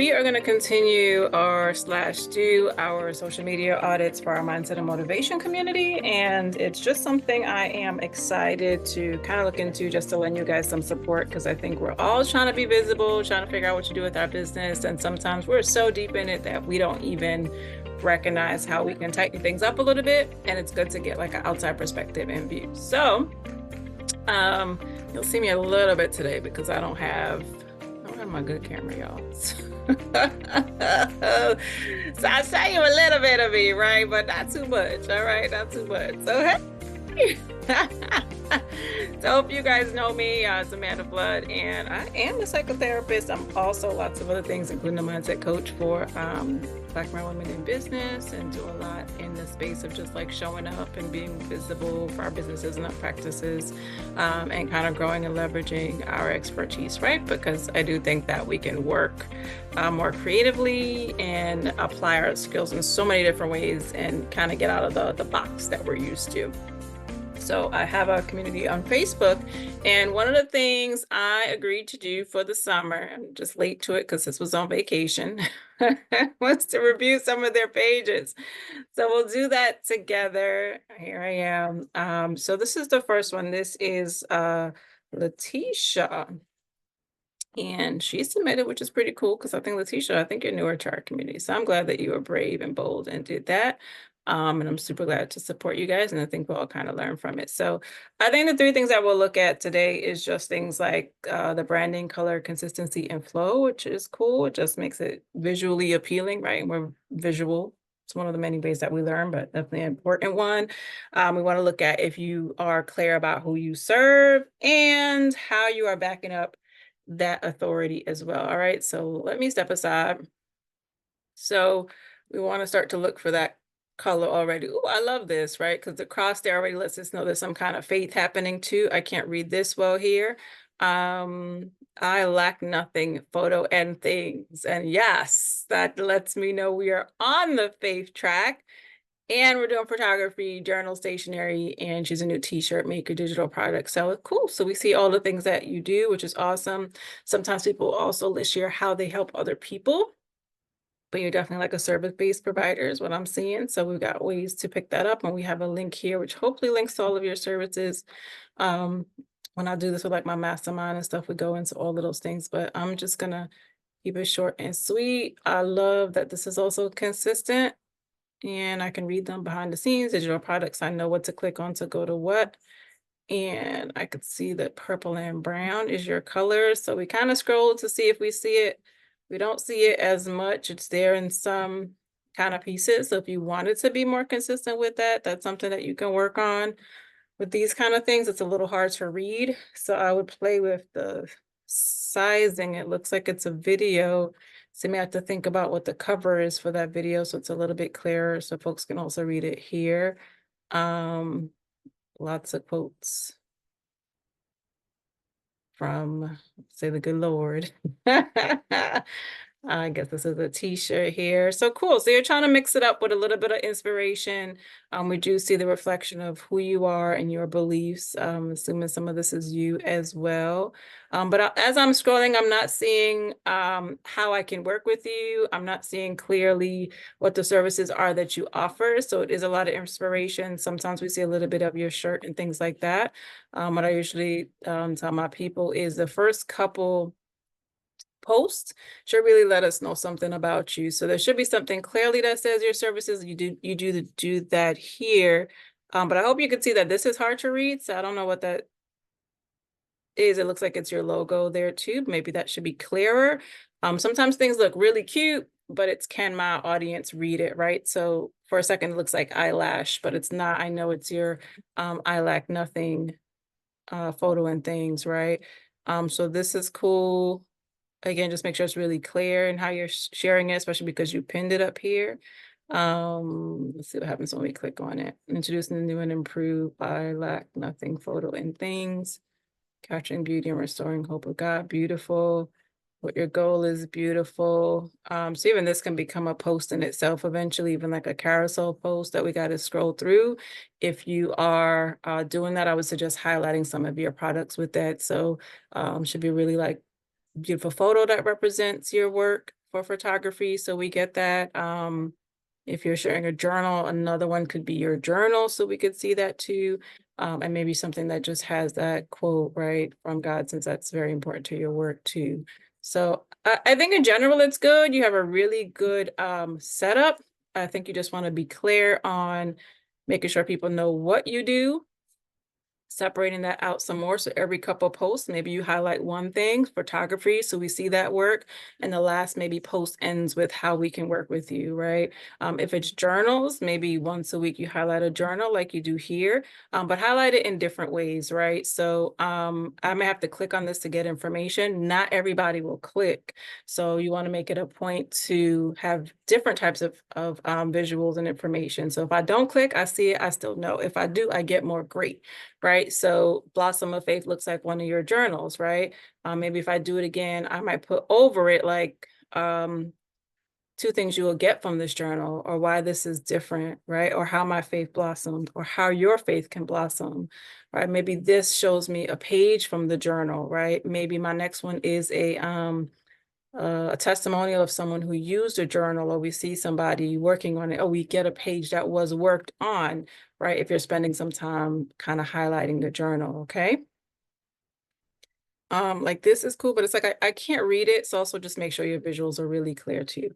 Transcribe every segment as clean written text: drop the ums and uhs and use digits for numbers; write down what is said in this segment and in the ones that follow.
We are going to continue do our social media audits for our mindset and motivation community. And it's just something I am excited to kind of look into, just to lend you guys some support, because I think we're all trying to be visible, trying to figure out what to do with our business. And sometimes we're so deep in it that we don't even recognize how we can tighten things up a little bit. And it's good to get like an outside perspective and view. So you'll see me a little bit today because I don't have my good camera, y'all. So I'll show you a little bit of me, right? But not too much, all right? Not too much. So, hey. So hope you guys know me. It's Amanda Fludd, and I am a psychotherapist. I'm also lots of other things, including a mindset coach for Black men, women in business, and do a lot in the space of just like showing up and being visible for our businesses and our practices, and kind of growing and leveraging our expertise, right? Because I do think that we can work more creatively and apply our skills in so many different ways and kind of get out of the box that we're used to. So I have a community on Facebook, and one of the things I agreed to do for the summer, I'm just late to it because this was on vacation, was to review some of their pages. So we'll do that together. Here I am. So this is the first one. This is Letitia. And she submitted, which is pretty cool because I think Letitia, I think you're newer to our community. So I'm glad that you were brave and bold and did that. And I'm super glad to support you guys. And I think we'll all kind of learn from it. So I think the three things that we'll look at today is just things like the branding, color, consistency, and flow, which is cool. It just makes it visually appealing, right? And we're visual. It's one of the many ways that we learn, but definitely an important one. We want to look at if you are clear about who you serve and how you are backing up that authority as well. All right, so let me step aside. So we want to start to look for that color already. Oh, I love this, right? Because the cross there already lets us know there's some kind of faith happening too. I can't read this well here. I lack nothing, photo and things. And yes, that lets me know we are on the faith track. And we're doing photography, journal, stationery, and she's a new t-shirt maker, digital product. So cool. So we see all the things that you do, which is awesome. Sometimes people also list here how they help other people, but you're definitely like a service-based provider is what I'm seeing. So we've got ways to pick that up. And we have a link here, which hopefully links to all of your services. When I do this with like my mastermind and stuff, we go into all of those things, but I'm just gonna keep it short and sweet. I love that this is also consistent. And I can read them behind the scenes, digital products. I know what to click on to go to what. And I could see that purple and brown is your color. So we kind of scroll to see if we see it. We don't see it as much. It's there in some kind of pieces. So if you wanted to be more consistent with that, that's something that you can work on. With these kind of things, it's a little hard to read. So I would play with the sizing. It looks like it's a video. So you may have to think about what the cover is for that video so it's a little bit clearer so folks can also read it here. Lots of quotes from, say, the good Lord. I guess this is a t-shirt here. So cool. So you're trying to mix it up with a little bit of inspiration. We do see the reflection of who you are and your beliefs. Assuming some of this is you as well. But as I'm scrolling, I'm not seeing how I can work with you. I'm not seeing clearly what the services are that you offer. So it is a lot of inspiration. Sometimes we see a little bit of your shirt and things like that. What I usually tell my people is the first couple posts should really let us know something about you. So there should be something clearly that says your services. You do that here. But I hope you can see that this is hard to read. So I don't know what that is. It looks like it's your logo there too. Maybe that should be clearer. Sometimes things look really cute, but it's can my audience read it, right? So for a second, it looks like eyelash, but it's not. I know it's your I lack nothing photo and things, right? So this is cool. Again, just make sure it's really clear in how you're sharing it, especially because you pinned it up here. Let's see what happens when we click on it. Introducing the new and improved I lack nothing photo and things. Capturing beauty and restoring hope of God. Beautiful. What your goal is, beautiful. So even this can become a post in itself eventually, even like a carousel post that we got to scroll through. If you are doing that, I would suggest highlighting some of your products with that. So should be really like beautiful photo that represents your work. for photography, so we get that. If you're sharing a journal, another one could be your journal, so we could see that too. And maybe something that just has that quote, right, from God, since that's very important to your work too. So I think in general, it's good. You have a really good setup. I think you just want to be clear on making sure people know what you do, separating that out some more. So every couple posts, maybe you highlight one thing, photography, so we see that work. And the last maybe post ends with how we can work with you, right? If it's journals, maybe once a week you highlight a journal like you do here, but highlight it in different ways, right? So I may have to click on this to get information. Not everybody will click. So you want to make it a point to have different types of visuals and information. So if I don't click, I see it, I still know. If I do, I get more. Great. Right. So Blossom of Faith looks like one of your journals, right? Maybe if I do it again, I might put over it like 2 things you will get from this journal, or why this is different, right? Or how my faith blossomed, or how your faith can blossom, right? Maybe this shows me a page from the journal, right? Maybe my next one is a testimonial of someone who used a journal, or we see somebody working on it, or we get a page that was worked on, right? If you're spending some time kind of highlighting the journal, okay? Like this is cool, but it's like I can't read it. So also just make sure your visuals are really clear too.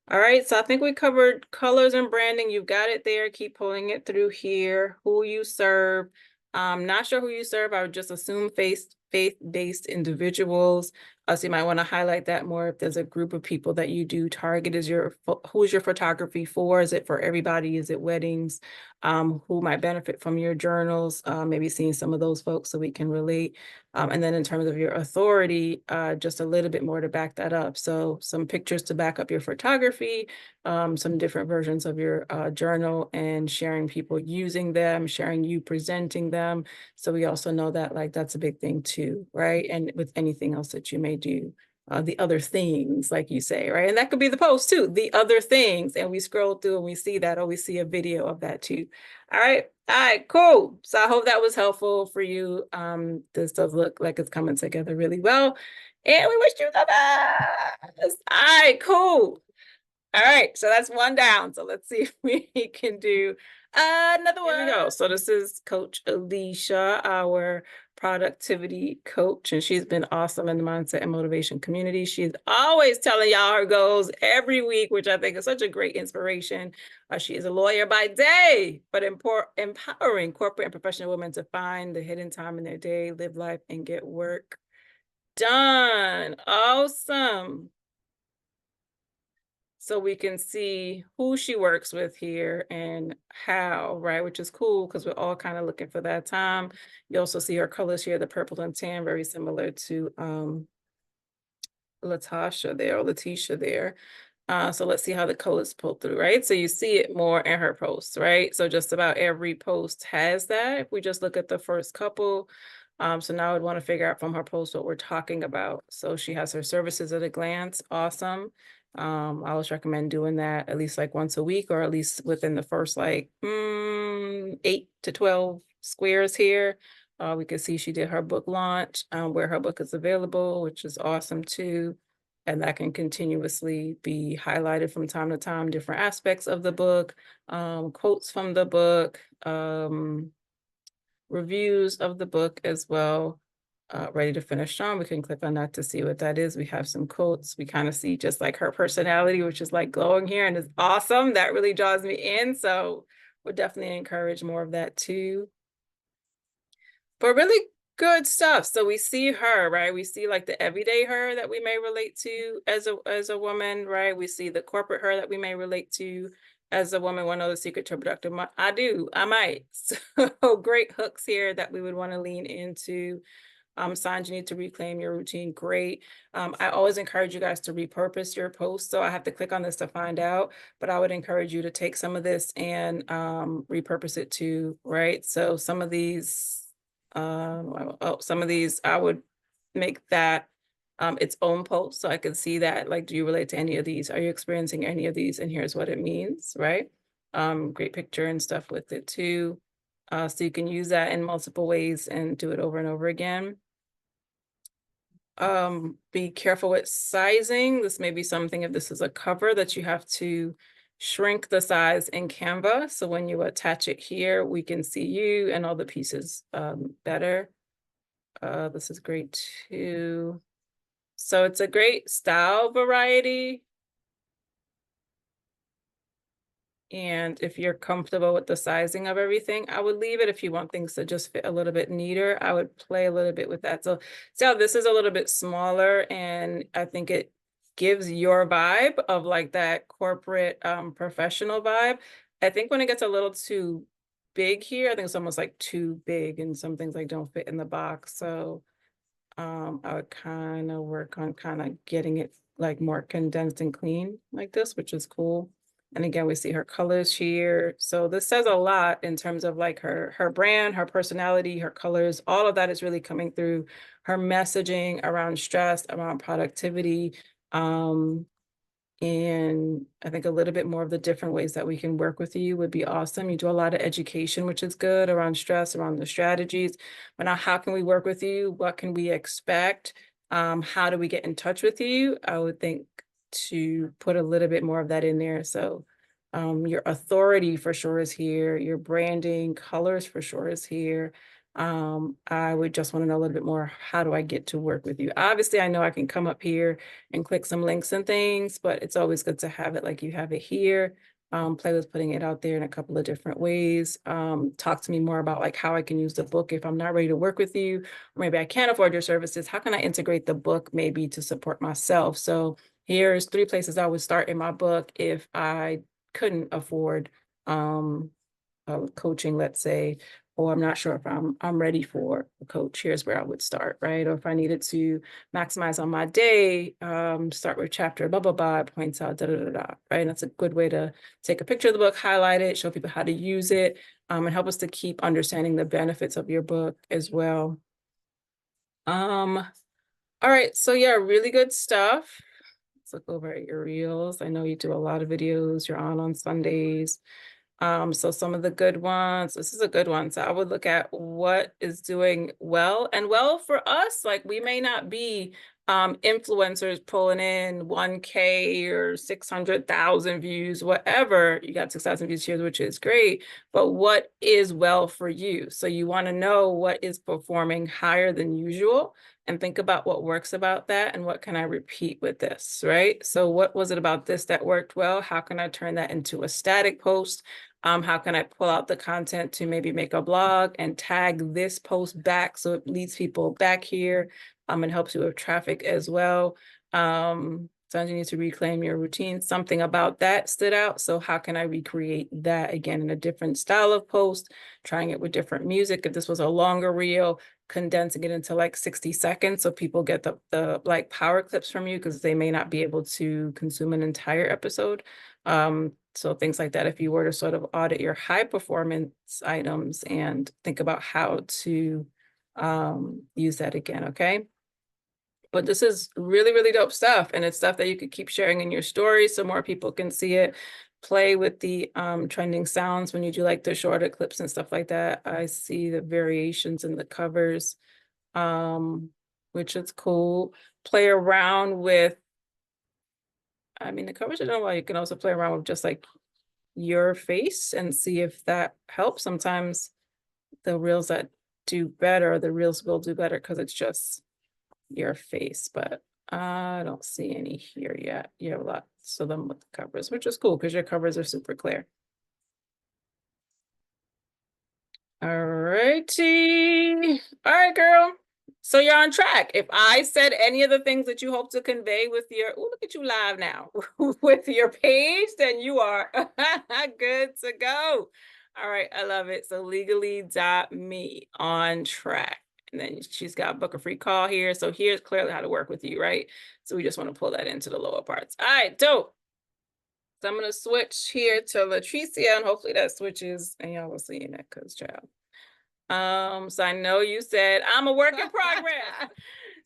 All right, so I think we covered colors and branding. You've got it there. Keep pulling it through here. Who you serve. Not sure who you serve. I would just assume faith-based individuals. So you might want to highlight that more if there's a group of people that you do target. Who's your photography for? Is it for everybody? Is it weddings? Who might benefit from your journals? Maybe seeing some of those folks so we can relate. And then in terms of your authority, just a little bit more to back that up. So some pictures to back up your photography, some different versions of your journal, and sharing people using them, sharing you presenting them. So we also know that like that's a big thing too, right? And with anything else that you may do. The other things, like you say, right? And that could be the post too, the other things. And we scroll through and we see that, or we see a video of that too. All right. All right, cool. So I hope that was helpful for you. This does look like it's coming together really well. And we wish you the best. All right, cool. All right, so that's one down. So let's see if we can do another one. Here we go. So this is Coach Alicia, our productivity coach, and she's been awesome in the mindset and motivation community. She's always telling y'all her goals every week, which I think is such a great inspiration. She is a lawyer by day, but empowering corporate and professional women to find the hidden time in their day, live life, and get work done. Awesome. So we can see who she works with here and how, right? Which is cool because we're all kind of looking for that time. You also see her colors here, the purple and tan, very similar to Latasha there, or Letitia there. So let's see how the colors pull through, right? So you see it more in her posts, right? So just about every post has that. If we just look at the first couple, so now I'd want to figure out from her post what we're talking about. So she has her services at a glance. Awesome. I always recommend doing that at least like once a week, or at least within the first like 8 to 12 squares here. We can see she did her book launch, where her book is available, which is awesome too. And that can continuously be highlighted from time to time, different aspects of the book, quotes from the book, reviews of the book as well. Ready to finish strong. We can click on that to see what that is. We have some quotes. We kind of see just like her personality, which is like glowing here and is awesome. That really draws me in. So we'll definitely encourage more of that too. But really good stuff. So we see her, right? We see like the everyday her that we may relate to as a woman, right? We see the corporate her that we may relate to as a woman. One other secret to productive. I might. So great hooks here that we would want to lean into. Signs you need to reclaim your routine. Great. I always encourage you guys to repurpose your posts. So I have to click on this to find out, but I would encourage you to take some of this and repurpose it too, right? So some of these, I would make that its own post so I can see that, like, do you relate to any of these? Are you experiencing any of these? And here's what it means, right? Great picture and stuff with it too. So you can use that in multiple ways and do it over and over again. be careful with sizing. This may be something, if this is a cover, that you have to shrink the size in Canva. So when you attach it here, we can see you and all the pieces better. This is great too. So it's a great style variety. And if you're comfortable with the sizing of everything, I would leave it. If you want things to just fit a little bit neater, I would play a little bit with that. So this is a little bit smaller, and I think it gives your vibe of like that corporate professional vibe. I think when it gets a little too big here, I think it's almost like too big, and some things like don't fit in the box. So I would kind of work on kind of getting it like more condensed and clean like this, which is cool. And again, we see her colors here. So this says a lot in terms of like her brand, her personality, her colors. All of that is really coming through her messaging around stress, around productivity. And I think a little bit more of the different ways that we can work with you would be awesome. You do a lot of education, which is good, around stress, around the strategies. But now, how can we work with you? What can we expect? How do we get in touch with you? I would think to put a little bit more of that in there. So your authority for sure is here. Your branding, colors for sure is here. I would just want to know a little bit more. How do I get to work with you? Obviously, I know I can come up here and click some links and things, but it's always good to have it like you have it here. Play with putting it out there in a couple of different ways. Talk to me more about like how I can use the book if I'm not ready to work with you, or maybe I can't afford your services. How can I integrate the book maybe to support myself? So here's 3 places I would start in my book if I couldn't afford coaching, let's say, or I'm not sure if I'm ready for a coach. Here's where I would start, right? Or if I needed to maximize on my day, start with chapter blah blah blah, it points out da da da da, right? And that's a good way to take a picture of the book, highlight it, show people how to use it, and help us to keep understanding the benefits of your book as well. All right, so yeah, really good stuff. Let's look over at your reels. I know you do a lot of videos. You're on Sundays. So some of the good ones, this is a good one. So I would look at what is doing well, and well for us, like we may not be influencers pulling in 1K or 600,000 views, whatever. You got 6,000 views here, which is great, but what is well for you? So you want to know what is performing higher than usual, and think about what works about that and what can I repeat with this, right? So what was it about this that worked well? How can I turn that into a static post? How can I pull out the content to maybe make a blog and tag this post back so it leads people back here, and helps you with traffic as well. Sometimes you need to reclaim your routine. Something about that stood out. So how can I recreate that again in a different style of post, trying it with different music? If this was a longer reel, condensing it into like 60 seconds so people get the like power clips from you, because they may not be able to consume an entire episode. So things like that, if you were to sort of audit your high performance items and think about how to use that again, okay? But this is really, really dope stuff. And it's stuff that you could keep sharing in your stories so more people can see it. Play with the trending sounds when you do like the shorter clips and stuff like that. I see the variations in the covers, which is cool. Play around with, I mean, the covers are done well. You can also play around with just like your face and see if that helps. Sometimes the reels that do better, the reels will do better because it's just your face, but I don't see any here yet. You have lots of them with the covers, which is cool because your covers are super clear. All righty. All right, girl. So you're on track. If I said any of the things that you hope to convey with your, oh, look at you live now, with your page, then you are good to go. All right, I love it. So legally.me, on track. And then she's got book a free call here. So here's clearly how to work with you, right? So we just want to pull that into the lower parts. All right, dope. So I'm going to switch here to Latricia, and hopefully that switches, and y'all will see that because child. So I know you said I'm a work in progress.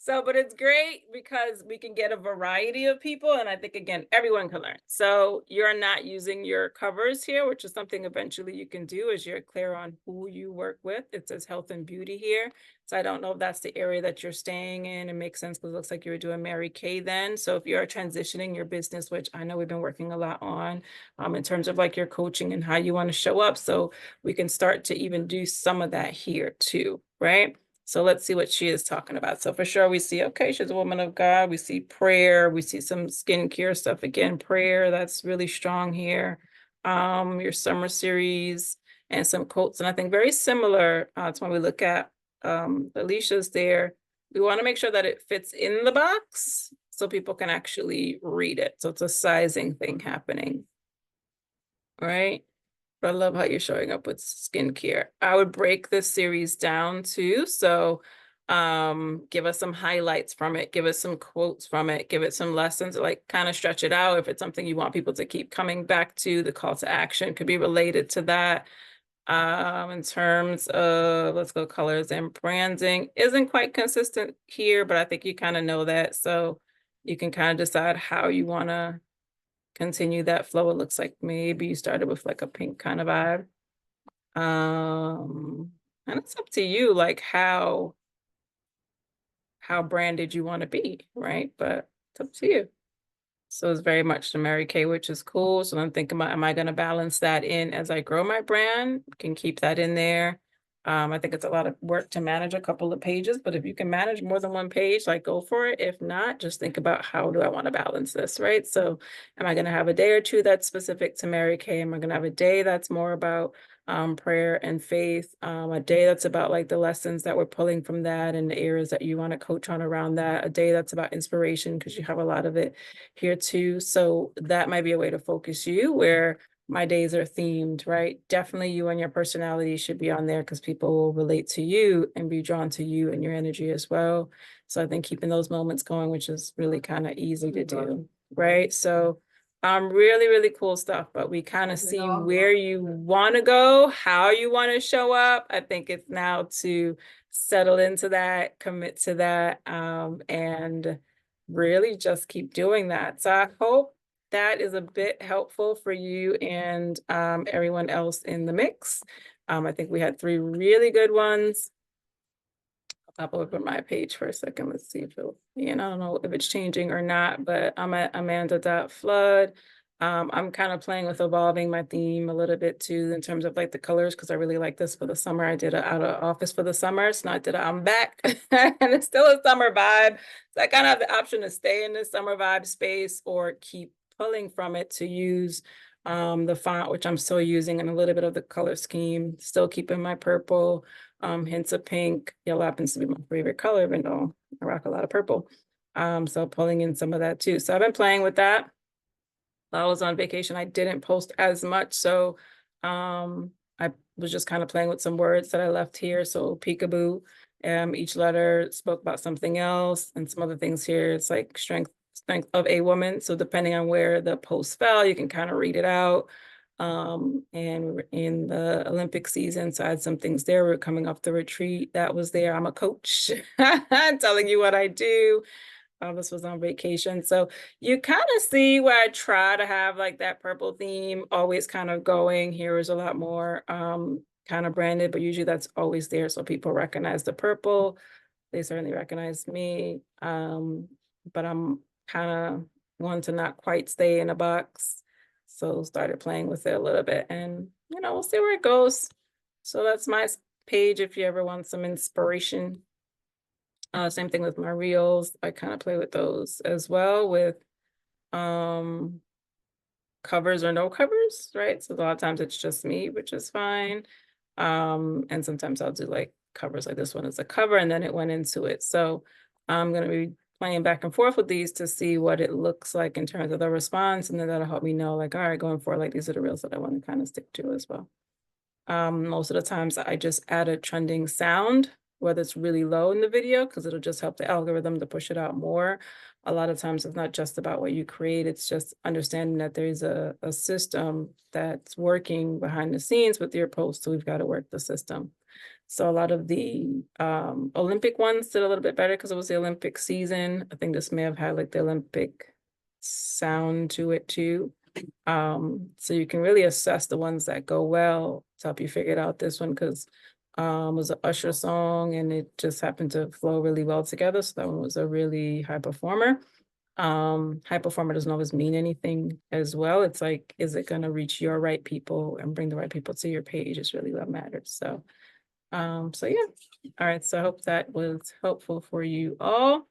So, but it's great because we can get a variety of people. And I think, again, everyone can learn. So you're not using your covers here, which is something eventually you can do as you're clear on who you work with. It says health and beauty here. So I don't know if that's the area that you're staying in. It makes sense because it looks like you were doing Mary Kay then. So if you're transitioning your business, which I know we've been working a lot on in terms of like your coaching and how you want to show up. So we can start to even do some of that here too, right? So let's see what she is talking about. So for sure, we see, okay, she's a woman of God. We see prayer. We see some skincare stuff. Again, prayer, that's really strong here. Your summer series and some quotes. And I think very similar to when we look at Alicia's there. We want to make sure that it fits in the box so people can actually read it. So it's a sizing thing happening, right? But I love how you're showing up with skincare. I would break this series down too. So give us some highlights from it, give us some quotes from it, give it some lessons, like kind of stretch it out. If it's something you want people to keep coming back to, the call to action could be related to that. In terms of, let's go, colors and branding isn't quite consistent here, but I think you kind of know that. So you can kind of decide how you want to continue that flow. It looks like maybe you started with like a pink kind of vibe. And it's up to you, like how branded you want to be, right? But it's up to you. So it's very much the Mary Kay, which is cool. So I'm thinking about, am I going to balance that in as I grow my brand? Can keep that in there. I think it's a lot of work to manage a couple of pages, but if you can manage more than one page, like go for it. If not, just think about how do I want to balance this, right? So am I going to have a day or two that's specific to Mary Kay? Am I going to have a day that's more about prayer and faith, a day that's about like the lessons that we're pulling from that and the areas that you want to coach on around that, a day that's about inspiration because you have a lot of it here too. So that might be a way to focus you where my days are themed, right? Definitely you and your personality should be on there because people will relate to you and be drawn to you and your energy as well. So I think keeping those moments going, which is really kind of easy to do, right? So really, really cool stuff, but we kind of see where you want to go, how you want to show up. I think it's now to settle into that, commit to that, and really just keep doing that. So I hope that is a bit helpful for you and everyone else in the mix. I think we had 3 really good ones. I'll pop over my page for a second. Let's see if it'll, I don't know if it's changing or not, but I'm at Amanda.Fludd. I'm kind of playing with evolving my theme a little bit too in terms of like the colors because I really like this for the summer. I did an out of office for the summer. So now I did a I'm back and it's still a summer vibe. So I kind of have the option to stay in this summer vibe space or keep pulling from it to use the font, which I'm still using, and a little bit of the color scheme, still keeping my purple, hints of pink. Yellow happens to be my favorite color, even though I rock a lot of purple. So pulling in some of that too. So I've been playing with that. While I was on vacation, I didn't post as much. So I was just kind of playing with some words that I left here. So peekaboo, each letter spoke about something else, and some other things here. It's like strength of a woman. So depending on where the post fell, you can kind of read it out. And in the Olympic season, so I had some things there. We're coming off the retreat that was there. I'm a coach telling you what I do. This was on vacation. So you kind of see where I try to have like that purple theme always kind of going. Here is a lot more kind of branded, but usually that's always there. So people recognize the purple. They certainly recognize me. But I'm kind of wanting to not quite stay in a box. So started playing with it a little bit and, we'll see where it goes. So that's my page if you ever want some inspiration. Same thing with my reels. I kind of play with those as well with covers or no covers, right? So a lot of times it's just me, which is fine. And sometimes I'll do like covers, like this one is a cover and then it went into it. So I'm going to be playing back and forth with these to see what it looks like in terms of the response. And then that'll help me know like, all right, going forward, like these are the reels that I want to kind of stick to as well. Most of the times I just add a trending sound, whether it's really low in the video, because it'll just help the algorithm to push it out more. A lot of times it's not just about what you create, it's just understanding that there's a system that's working behind the scenes with your post, so we've got to work the system. So a lot of the Olympic ones did a little bit better because it was the Olympic season. I think this may have had like the Olympic sound to it too. So you can really assess the ones that go well to help you figure it out. This one because was an Usher song and it just happened to flow really well together. So that one was a really high performer. High performer doesn't always mean anything as well. It's like, is it going to reach your right people and bring the right people to your page is really what matters. So yeah. All right. So I hope that was helpful for you all.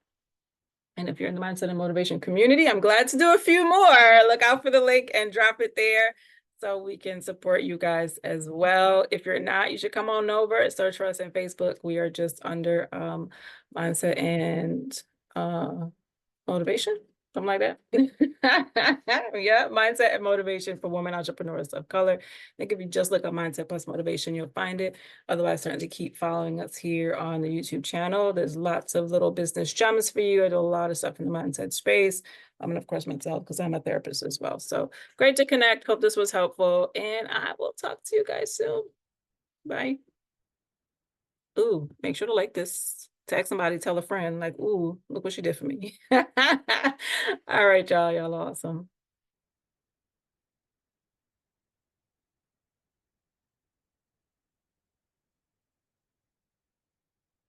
And if you're in the mindset and motivation community, I'm glad to do a few more. Look out for the link and drop it there so we can support you guys as well. If you're not, you should come on over, search for us on Facebook. We are just under mindset and motivation, something like that. Yeah, mindset and motivation for women entrepreneurs of color. I think if you just look up mindset plus motivation, you'll find it. Otherwise, certainly keep following us here on the YouTube channel. There's lots of little business gems for you. I do a lot of stuff in the mindset space. And of course myself, because I'm a therapist as well. So great to connect. Hope this was helpful. And I will talk to you guys soon. Bye. Ooh, make sure to like this. Tag somebody, tell a friend, like, ooh, look what she did for me. All right, y'all. Y'all awesome.